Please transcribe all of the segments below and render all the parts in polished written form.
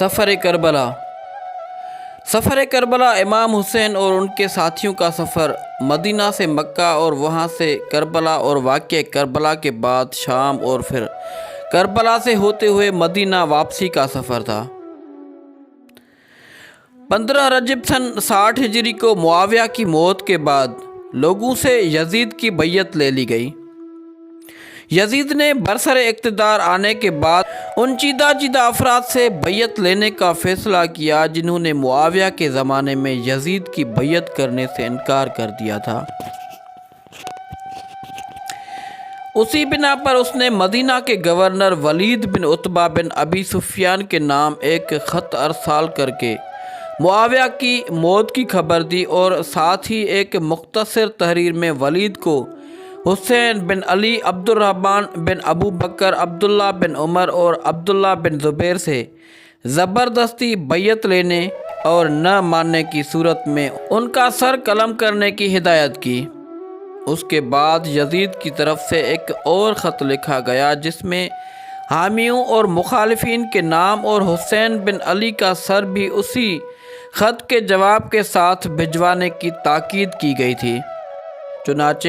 سفر کربلا۔ سفر کربلا امام حسین اور ان کے ساتھیوں کا سفر مدینہ سے مکہ اور وہاں سے کربلا اور واقعہ کربلا کے بعد شام اور پھر کربلا سے ہوتے ہوئے مدینہ واپسی کا سفر تھا۔ 15 رجب سن 60 ہجری کو معاویہ کی موت کے بعد لوگوں سے یزید کی بیعت لے لی گئی۔ یزید نے برسر اقتدار آنے کے بعد ان چیدہ افراد سے بیعت لینے کا فیصلہ کیا جنہوں نے معاویہ کے زمانے میں یزید کی بیعت کرنے سے انکار کر دیا تھا۔ اسی بنا پر اس نے مدینہ کے گورنر ولید بن عتبہ بن ابی سفیان کے نام ایک خط ارسال کر کے معاویہ کی موت کی خبر دی اور ساتھ ہی ایک مختصر تحریر میں ولید کو حسین بن علی، عبد الرحمن بن ابو بکر، عبداللہ بن عمر اور عبداللہ بن زبیر سے زبردستی بیعت لینے اور نہ ماننے کی صورت میں ان کا سر قلم کرنے کی ہدایت کی۔ اس کے بعد یزید کی طرف سے ایک اور خط لکھا گیا جس میں حامیوں اور مخالفین کے نام اور حسین بن علی کا سر بھی اسی خط کے جواب کے ساتھ بھجوانے کی تاکید کی گئی تھی۔ چنانچہ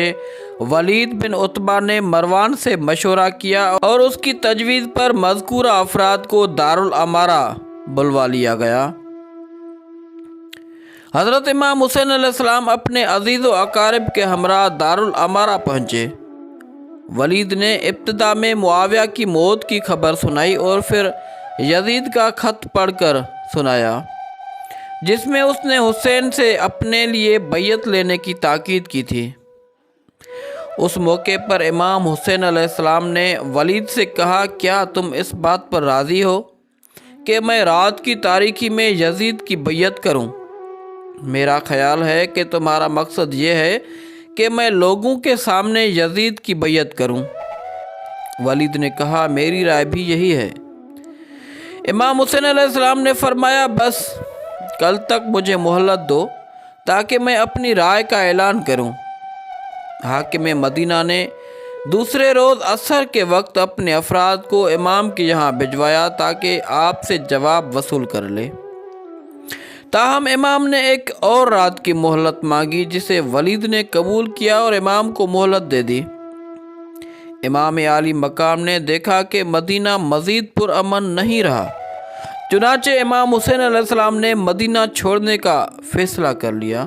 ولید بن عتبہ نے مروان سے مشورہ کیا اور اس کی تجویز پر مذکورہ افراد کو دارالامارہ بلوا لیا گیا۔ حضرت امام حسین علیہ السلام اپنے عزیز و اقارب کے ہمراہ دارالامارہ پہنچے۔ ولید نے ابتدا میں معاویہ کی موت کی خبر سنائی اور پھر یزید کا خط پڑھ کر سنایا جس میں اس نے حسین سے اپنے لیے بیعت لینے کی تاکید کی تھی۔ اس موقع پر امام حسین علیہ السلام نے ولید سے کہا، کیا تم اس بات پر راضی ہو کہ میں رات کی تاریکی میں یزید کی بیعت کروں؟ میرا خیال ہے کہ تمہارا مقصد یہ ہے کہ میں لوگوں کے سامنے یزید کی بیعت کروں۔ ولید نے کہا، میری رائے بھی یہی ہے۔ امام حسین علیہ السلام نے فرمایا، بس کل تک مجھے مہلت دو تاکہ میں اپنی رائے کا اعلان کروں۔ حاکم مدینہ نے دوسرے روز عصر کے وقت اپنے افراد کو امام کے یہاں بھجوایا تاکہ آپ سے جواب وصول کر لے۔ تاہم امام نے ایک اور رات کی مہلت مانگی جسے ولید نے قبول کیا اور امام کو مہلت دے دی۔ امام عالی مقام نے دیکھا کہ مدینہ مزید پرامن نہیں رہا، چنانچہ امام حسین علیہ السلام نے مدینہ چھوڑنے کا فیصلہ کر لیا۔